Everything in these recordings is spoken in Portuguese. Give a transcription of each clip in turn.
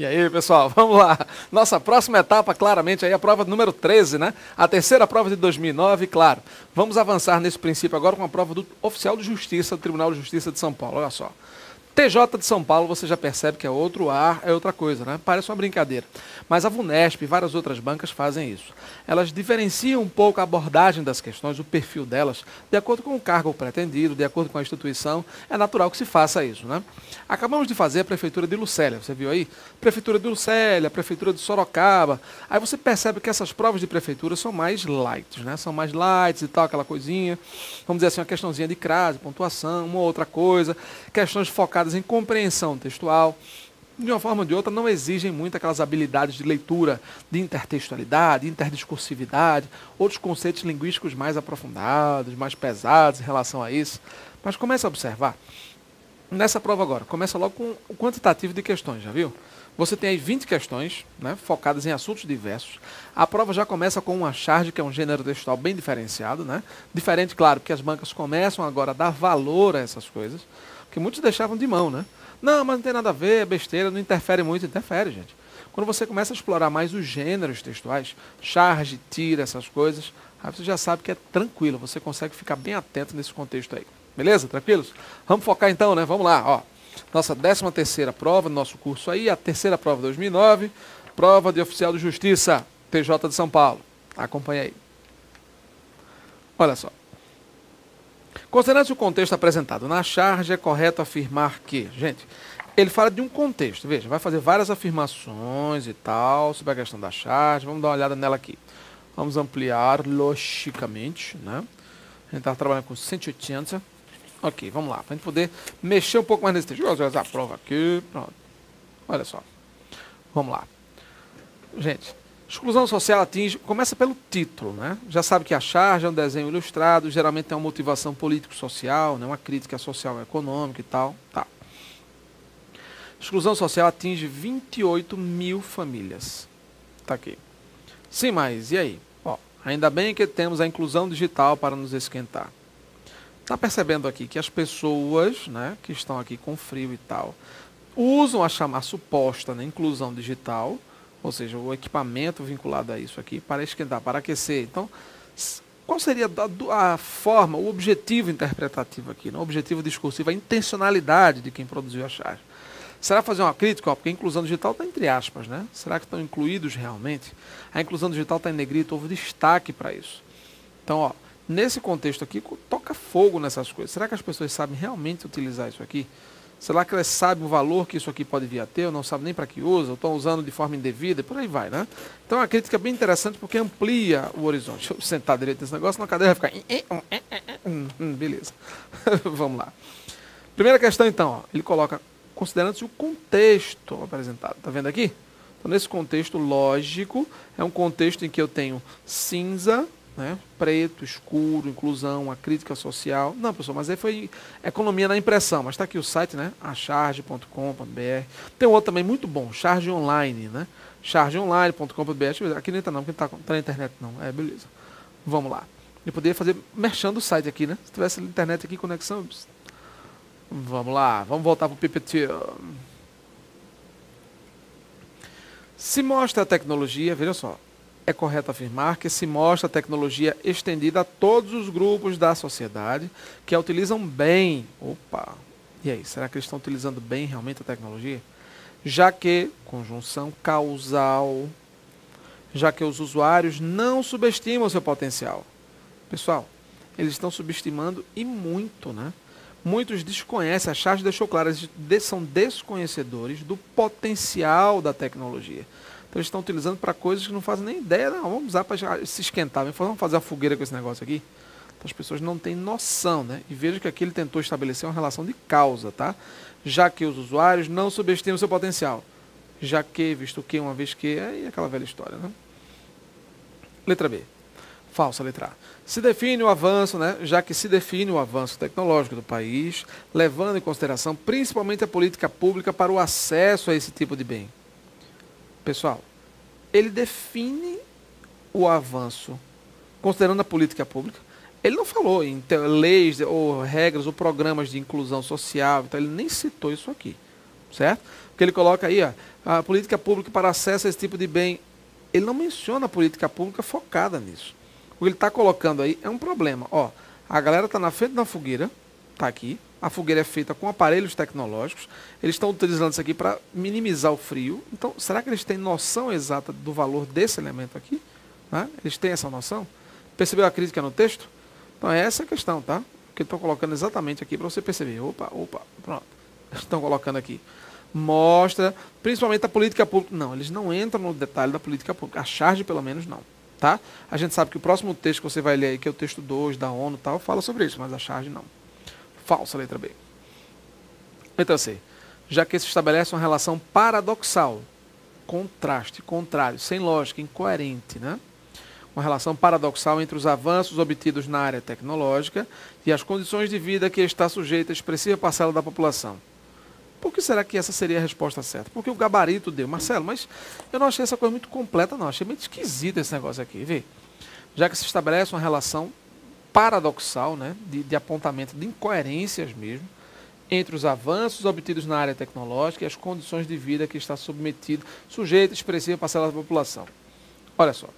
E aí, pessoal, vamos lá. Nossa próxima etapa, claramente, aí a prova número 13, né? A terceira prova de 2009, claro. Vamos avançar nesse princípio agora com a prova do oficial de justiça do Tribunal de Justiça de São Paulo. Olha só. TJ de São Paulo, você já percebe que é outro ar, é outra coisa, né? Parece uma brincadeira. Mas a VUNESP e várias outras bancas fazem isso. Elas diferenciam um pouco a abordagem das questões, o perfil delas, de acordo com o cargo pretendido, de acordo com a instituição. É natural que se faça isso, né? Acabamos de fazer a Prefeitura de Lucélia, você viu aí? Prefeitura de Lucélia, Prefeitura de Sorocaba. Aí você percebe que essas provas de prefeitura são mais light, né? São mais light e tal, aquela coisinha. Vamos dizer assim, uma questãozinha de crase, pontuação, uma outra coisa. Questões focadas em compreensão textual. De uma forma ou de outra, não exigem muito aquelas habilidades de leitura, de intertextualidade, interdiscursividade, outros conceitos linguísticos mais aprofundados, mais pesados em relação a isso. Mas comece a observar. Nessa prova agora, começa logo com o quantitativo de questões, já viu? Você tem aí 20 questões, né, focadas em assuntos diversos. A prova já começa com uma charge, que é um gênero textual bem diferenciado, né? Diferente, claro, porque as bancas começam agora a dar valor a essas coisas, que muitos deixavam de mão, né? Não, mas não tem nada a ver, é besteira, não interfere muito. Interfere, gente. Quando você começa a explorar mais os gêneros textuais, charge, tira, essas coisas, aí você já sabe que é tranquilo, você consegue ficar bem atento nesse contexto aí. Beleza? Tranquilos? Vamos focar então, né? Vamos lá, ó. Nossa 13ª prova do nosso curso aí, a terceira prova de 2009, prova de oficial de justiça, TJ de São Paulo. Acompanha aí. Olha só. Considerando-se o contexto apresentado na charge, é correto afirmar que, gente, ele fala de um contexto, veja, vai fazer várias afirmações e tal, sobre a questão da charge, vamos dar uma olhada nela aqui. Vamos ampliar logicamente, né? A gente está trabalhando com 180. Ok, vamos lá, para a gente poder mexer um pouco mais nesse texto. Vou usar a prova aqui, pronto. Olha só, vamos lá. Gente, exclusão social atinge, começa pelo título, né? Já sabe que a charge é um desenho ilustrado, geralmente tem uma motivação político-social, né? Uma crítica social e econômica e tal. Tá. Exclusão social atinge 28 mil famílias. Tá aqui. Sim, mas e aí? Ó, ainda bem que temos a inclusão digital para nos esquentar. Está percebendo aqui que as pessoas, né, que estão aqui com frio e tal, usam a suposta, né, inclusão digital, ou seja, o equipamento vinculado a isso aqui, para esquentar, para aquecer. Então, qual seria a forma, o objetivo interpretativo aqui, né, o objetivo discursivo, a intencionalidade de quem produziu a charge? Será fazer uma crítica? Ó, porque a inclusão digital está entre aspas, né? Será que estão incluídos realmente? A inclusão digital está em negrito, houve destaque para isso. Então, ó, nesse contexto aqui, toca fogo nessas coisas. Será que as pessoas sabem realmente utilizar isso aqui? Será que elas sabem o valor que isso aqui pode vir a ter, ou não sabem nem para que usa, ou estão usando de forma indevida, e por aí vai, né? Então é uma crítica bem interessante porque amplia o horizonte. Deixa eu sentar direito nesse negócio, na cadeira vai ficar... beleza. Vamos lá. Primeira questão, então, ó, ele coloca, considerando-se o contexto apresentado. Está vendo aqui? Então, nesse contexto lógico, é um contexto em que eu tenho cinza, né, preto, escuro, inclusão, a crítica social. Não, pessoal, mas aí foi economia na impressão. Mas está aqui o site, né, acharge.com.br. Tem outro também muito bom, Charge Online, né? chargeonline.com.br. Aqui não está não, porque não está na internet não. É, beleza. Vamos lá. Eu poderia fazer merchan do site aqui, né? Se tivesse internet aqui, conexão... Vamos lá, vamos voltar para o PPT. Se mostra a tecnologia, veja só, é correto afirmar que se mostra a tecnologia estendida a todos os grupos da sociedade que a utilizam bem. Opa! E aí, será que eles estão utilizando bem realmente a tecnologia? Já que, conjunção causal, já que os usuários não subestimam o seu potencial. Pessoal, eles estão subestimando e muito, né? Muitos desconhecem, a charge deixou claro, eles são desconhecedores do potencial da tecnologia. Então eles estão utilizando para coisas que não fazem nem ideia, não, vamos usar para se esquentar, vamos fazer a fogueira com esse negócio aqui. Então as pessoas não têm noção, né? E veja que aqui ele tentou estabelecer uma relação de causa, tá? Já que os usuários não subestimam o seu potencial. Já que, visto que, uma vez que, aí é aquela velha história, né? Letra B. Falsa letra A. Se define o avanço, né, já que se define o avanço tecnológico do país, levando em consideração principalmente a política pública para o acesso a esse tipo de bem. Pessoal, ele define o avanço considerando a política pública. Ele não falou em leis ou regras ou programas de inclusão social, então ele nem citou isso aqui. certo? Porque ele coloca aí, ó, a política pública para acesso a esse tipo de bem. Ele não menciona a política pública focada nisso. O que ele está colocando aí é um problema. Ó, a galera está na frente da fogueira, está aqui. A fogueira é feita com aparelhos tecnológicos. Eles estão utilizando isso aqui para minimizar o frio. Então, será que eles têm noção exata do valor desse elemento aqui? Né? Eles têm essa noção? Percebeu a crítica no texto? Então, é essa a questão, tá? Que eu estou colocando exatamente aqui para você perceber. Opa, pronto. Estão colocando aqui. Mostra, principalmente a política pública. Não, eles não entram no detalhe da política pública. A charge, pelo menos, não. Tá? A gente sabe que o próximo texto que você vai ler aí, que é o texto 2 da ONU e tal, fala sobre isso, mas a charge não. Falsa, letra B. Letra C. Já que se estabelece uma relação paradoxal, contraste, contrário, sem lógica, incoerente, né? Uma relação paradoxal entre os avanços obtidos na área tecnológica e as condições de vida que está sujeita a expressiva parcela da população. Por que será que essa seria a resposta certa? Porque o gabarito deu. Marcelo, mas eu não achei essa coisa muito completa, não. Achei muito esquisito esse negócio aqui. Vê. Já que se estabelece uma relação paradoxal, né, de apontamento de incoerências mesmo, entre os avanços obtidos na área tecnológica e as condições de vida que está sujeito a expressiva parcela da população. Olha só.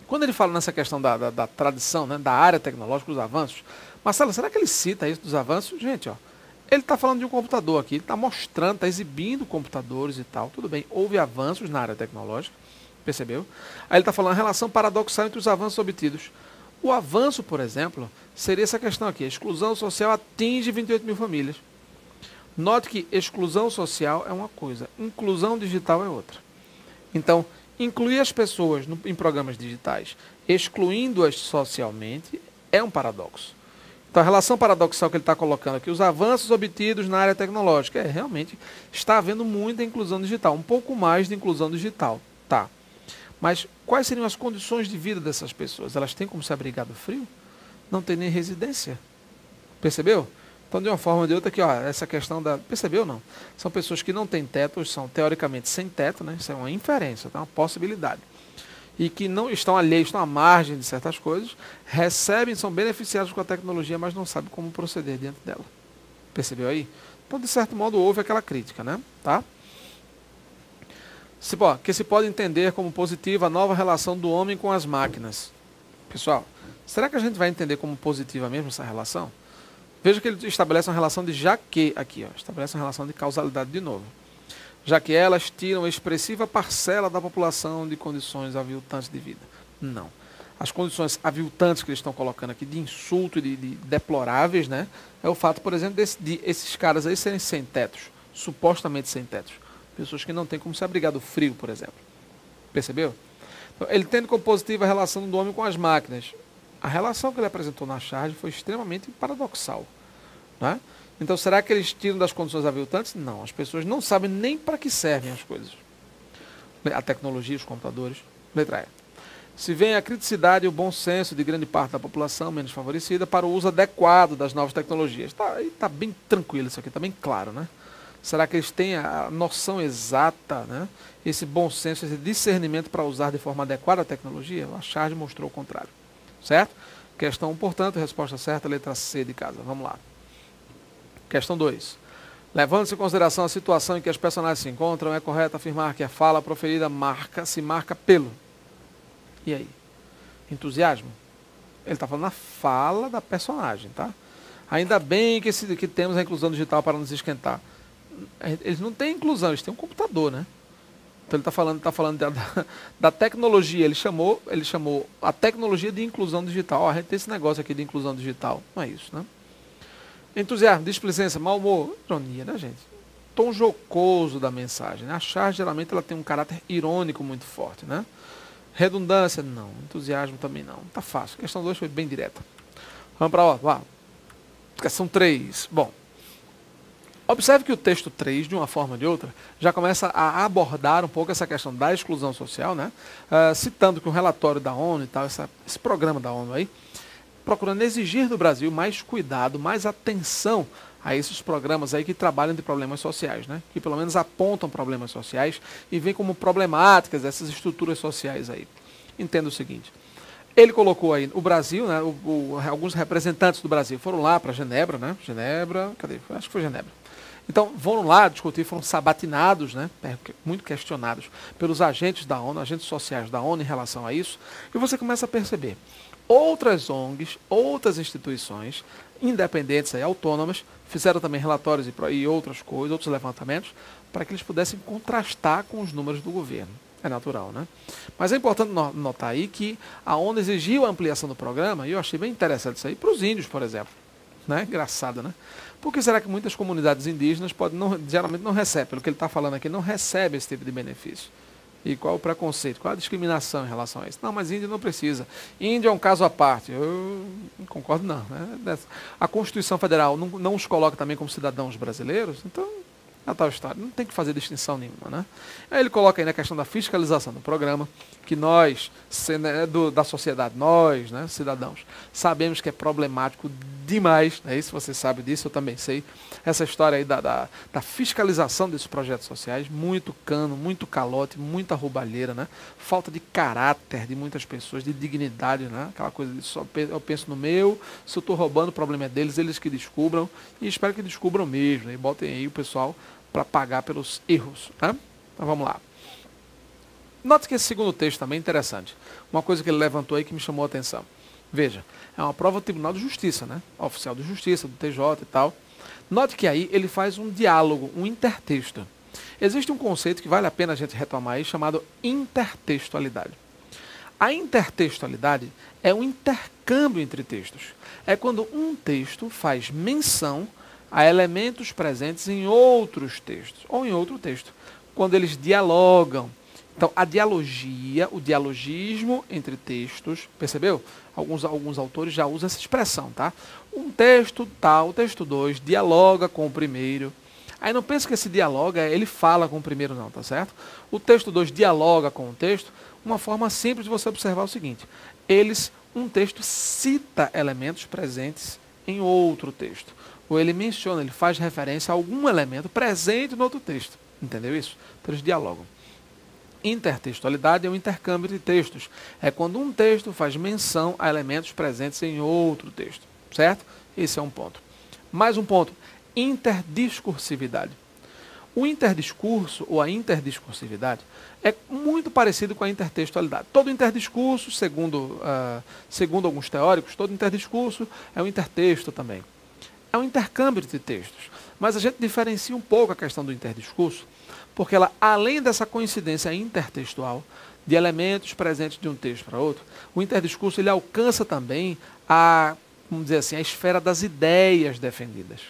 Quando ele fala nessa questão da tradição, né, da área tecnológica, dos avanços, Marcelo, será que ele cita isso dos avanços? Gente, ó, ele está falando de um computador aqui, ele está mostrando, está exibindo computadores e tal. Tudo bem, houve avanços na área tecnológica, percebeu? Aí ele está falando a relação paradoxal entre os avanços obtidos. O avanço, por exemplo, seria essa questão aqui. A exclusão social atinge 28 mil famílias. Note que exclusão social é uma coisa, inclusão digital é outra. Então, incluir as pessoas em programas digitais, excluindo-as socialmente, é um paradoxo. Então, a relação paradoxal que ele está colocando aqui, os avanços obtidos na área tecnológica, realmente está havendo muita inclusão digital, um pouco mais de inclusão digital, tá? Mas quais seriam as condições de vida dessas pessoas? Elas têm como se abrigar do frio? Não tem nem residência. Percebeu? Então, de uma forma ou de outra, aqui, ó, essa questão da... Percebeu, não? São pessoas que não têm teto, são teoricamente sem teto, né? Isso é uma inferência, é uma possibilidade. E que não estão alheios, estão à margem de certas coisas, recebem, são beneficiados com a tecnologia, mas não sabem como proceder diante dela. Percebeu aí? Então, de certo modo, houve aquela crítica, né? Tá? Que se pode entender como positiva a nova relação do homem com as máquinas. Pessoal, será que a gente vai entender como positiva mesmo essa relação? Veja que ele estabelece uma relação de já que, aqui, ó, estabelece uma relação de causalidade de novo. Já que elas tiram expressiva parcela da população de condições aviltantes de vida. Não. As condições aviltantes que eles estão colocando aqui, de insulto e de deploráveis, né? É o fato, por exemplo, de esses caras aí serem sem tetos, supostamente sem tetos. Pessoas que não têm como se abrigar do frio, por exemplo. Percebeu? Então, ele tendo como positiva a relação do homem com as máquinas. A relação que ele apresentou na charge foi extremamente paradoxal. Né? Então, será que eles tiram das condições aviltantes? Não. As pessoas não sabem nem para que servem as coisas. A tecnologia, os computadores. Letra E. Se vem a criticidade e o bom senso de grande parte da população menos favorecida para o uso adequado das novas tecnologias. Tá bem tranquilo isso aqui, está bem claro, né? Será que eles têm a noção exata, né? Esse bom senso, esse discernimento para usar de forma adequada a tecnologia? A charge mostrou o contrário. Certo? Questão 1, portanto, resposta certa, letra C de casa. Vamos lá. Questão 2. Levando-se em consideração a situação em que as personagens se encontram, é correto afirmar que a fala proferida se marca pelo. E aí? Entusiasmo? Ele está falando na fala da personagem, tá? Ainda bem que temos a inclusão digital para nos esquentar. Eles não têm inclusão, eles têm um computador, né? Então ele está falando da tecnologia, ele chamou a tecnologia de inclusão digital. Ó, a gente tem esse negócio aqui de inclusão digital, não é isso, né? Entusiasmo, displicência, mau humor, ironia, né, gente? Tom jocoso da mensagem, né? A charge, geralmente, ela tem um caráter irônico muito forte, né? Redundância, não. Entusiasmo também não. Tá fácil. Questão 2 foi bem direta. Vamos para a questão 3. Bom, observe que o texto 3, de uma forma ou de outra, já começa a abordar um pouco essa questão da exclusão social, né? Citando que um relatório da ONU e tal, esse programa da ONU aí, procurando exigir do Brasil mais cuidado, mais atenção a esses programas aí que trabalham de problemas sociais, né? Que pelo menos apontam problemas sociais e veem como problemáticas essas estruturas sociais aí. Entenda o seguinte, ele colocou aí o Brasil, né? Alguns representantes do Brasil foram lá para Genebra, né? Genebra, cadê? Acho que foi Genebra. Então, foram lá discutir, foram sabatinados, né, muito questionados pelos agentes da ONU, agentes sociais da ONU em relação a isso, e você começa a perceber outras ONGs, outras instituições independentes e autônomas, fizeram também relatórios e outras coisas, outros levantamentos, para que eles pudessem contrastar com os números do governo. É natural, né? Mas é importante notar aí que a ONU exigiu a ampliação do programa, e eu achei bem interessante isso aí, para os índios, por exemplo. Né? Engraçado, né? Por que será que muitas comunidades indígenas geralmente não recebem, pelo que ele está falando aqui, não recebem esse tipo de benefício? E qual o preconceito, qual a discriminação em relação a isso? Não, mas índio não precisa. Índio é um caso à parte. Eu não concordo, não. Né? A Constituição Federal não os coloca também como cidadãos brasileiros, então é a tal história. Não tem que fazer distinção nenhuma. Né? Aí ele coloca aí na questão da fiscalização do programa, que nós, da sociedade, nós, né, cidadãos, sabemos que é problemático demais, né? Isso você sabe disso, eu também sei. Essa história aí da fiscalização desses projetos sociais, muito cano, muito calote, muita roubalheira, né? Falta de caráter de muitas pessoas, de dignidade, né? Aquela coisa de só eu penso no meu, se eu estou roubando, o problema é deles, eles que descubram, e espero que descubram mesmo, né? E botem aí o pessoal para pagar pelos erros, né? Então vamos lá. Note que esse segundo texto também é interessante. Uma coisa que ele levantou aí que me chamou a atenção. Veja, é uma prova do Tribunal de Justiça, né? Oficial de Justiça, do TJ e tal. Note que aí ele faz um diálogo, um intertexto. Existe um conceito que vale a pena a gente retomar aí, chamado intertextualidade. A intertextualidade é um intercâmbio entre textos. É quando um texto faz menção a elementos presentes em outros textos, ou em outro texto. Quando eles dialogam. Então, a dialogia, o dialogismo entre textos, percebeu? Alguns autores já usam essa expressão, tá? Um texto tal, o texto 2, dialoga com o primeiro. Aí não pense que esse dialoga, ele fala com o primeiro não, tá certo? O texto 2 dialoga com o texto, uma forma simples de você observar o seguinte. Um texto cita elementos presentes em outro texto. Ou ele menciona, ele faz referência a algum elemento presente no outro texto. Entendeu isso? Então eles dialogam. Intertextualidade é o intercâmbio de textos. É quando um texto faz menção a elementos presentes em outro texto. Certo? Esse é um ponto. Mais um ponto. Interdiscursividade. O interdiscurso ou a interdiscursividade é muito parecido com a intertextualidade. Todo interdiscurso, segundo alguns teóricos, todo interdiscurso é um intertexto também. É um intercâmbio de textos. Mas a gente diferencia um pouco a questão do interdiscurso, porque ela, além dessa coincidência intertextual de elementos presentes de um texto para outro, o interdiscurso ele alcança também vamos dizer assim, a esfera das ideias defendidas.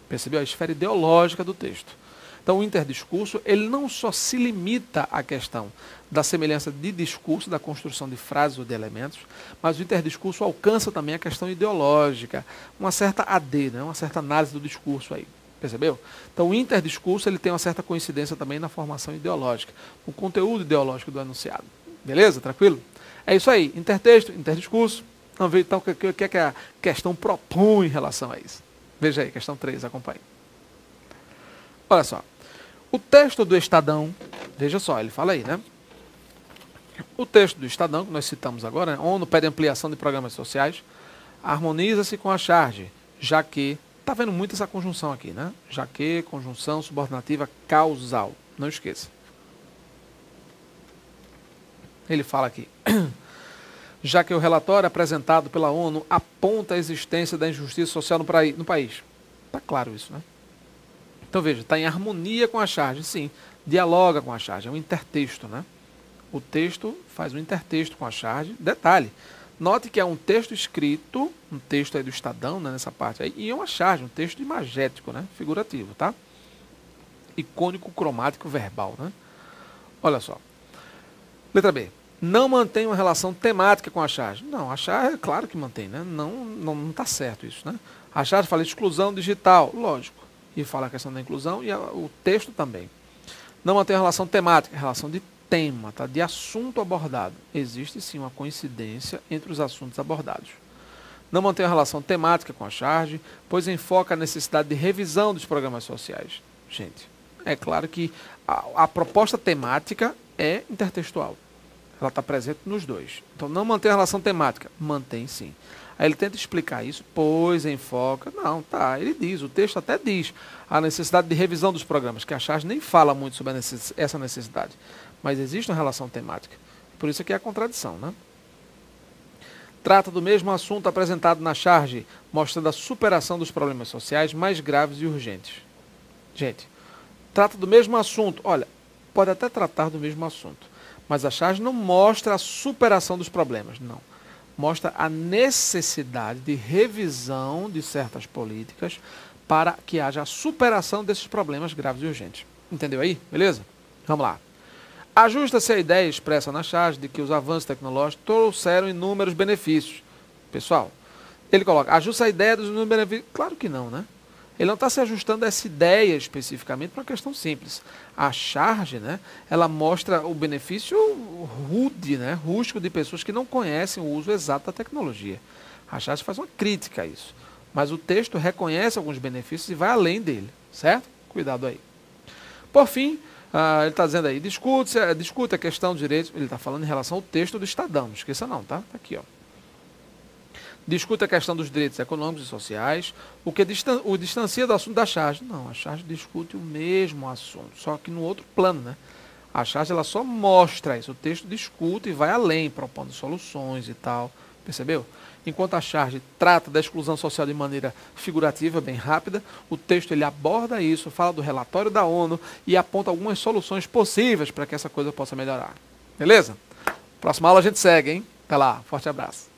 Percebeu? A esfera ideológica do texto. Então, o interdiscurso ele não só se limita à questão da semelhança de discurso, da construção de frases ou de elementos, mas o interdiscurso alcança também a questão ideológica, uma certa AD, né? Uma certa análise do discurso aí. Percebeu? Então, o interdiscurso ele tem uma certa coincidência também na formação ideológica, no conteúdo ideológico do enunciado. Beleza? Tranquilo? É isso aí. Intertexto, interdiscurso. Vamos ver então o que é que a questão propõe em relação a isso. Veja aí, questão 3, acompanhe. Olha só. O texto do Estadão, veja só, ele fala aí, né? O texto do Estadão, que nós citamos agora, né? ONU pede ampliação de programas sociais, harmoniza-se com a charge, já que está vendo muito essa conjunção aqui, né? Já que, conjunção subordinativa causal. Não esqueça. Ele fala aqui. Já que o relatório apresentado pela ONU aponta a existência da injustiça social no país. Está claro isso, né? Então veja, está em harmonia com a charge. Sim, dialoga com a charge. É um intertexto, né? O texto faz um intertexto com a charge. Detalhe. Note que é um texto escrito, um texto aí do Estadão, né, nessa parte aí, e é uma charge, um texto imagético, né, figurativo, tá? Icônico, cromático, verbal, né? Olha só. Letra B. Não mantém uma relação temática com a charge. Não, a charge é claro que mantém, né? Não está certo isso, né? A charge fala exclusão digital, lógico. E fala a questão da inclusão e o texto também. Não mantém uma relação temática, relação de tema, tá? De assunto abordado. Existe sim uma coincidência entre os assuntos abordados. Não mantém uma relação temática com a charge, pois enfoca a necessidade de revisão dos programas sociais. Gente, é claro que a proposta temática é intertextual. Ela está presente nos dois. Então, não mantém a relação temática. Mantém sim. Aí ele tenta explicar isso, pois enfoca. Não, tá, ele diz, o texto até diz a necessidade de revisão dos programas, que a charge nem fala muito sobre essa necessidade. Mas existe uma relação temática. Por isso aqui é a contradição, né? Trata do mesmo assunto apresentado na charge, mostrando a superação dos problemas sociais mais graves e urgentes. Gente, trata do mesmo assunto. Olha, pode até tratar do mesmo assunto, mas a charge não mostra a superação dos problemas, não. Mostra a necessidade de revisão de certas políticas para que haja a superação desses problemas graves e urgentes. Entendeu aí? Beleza? Vamos lá. Ajusta-se a ideia expressa na charge de que os avanços tecnológicos trouxeram inúmeros benefícios. Pessoal, ele coloca, ajusta a ideia dos inúmeros benefícios. Claro que não, né? Ele não está se ajustando a essa ideia especificamente para uma questão simples. A charge, né, ela mostra o benefício rude, né, rústico de pessoas que não conhecem o uso exato da tecnologia. A charge faz uma crítica a isso. Mas o texto reconhece alguns benefícios e vai além dele, certo? Cuidado aí. Por fim, ele está dizendo aí, discute a questão dos direitos, ele está falando em relação ao texto do Estadão, não esqueça não, tá? Está aqui, ó. Discute a questão dos direitos econômicos e sociais, o que o distancia do assunto da charge. Não, a charge discute o mesmo assunto, só que no outro plano, né? A charge ela só mostra isso, o texto discute e vai além, propondo soluções e tal, percebeu? Enquanto a charge trata da exclusão social de maneira figurativa, bem rápida, o texto ele aborda isso, fala do relatório da ONU e aponta algumas soluções possíveis para que essa coisa possa melhorar. Beleza? Próxima aula a gente segue, hein? Até lá, forte abraço.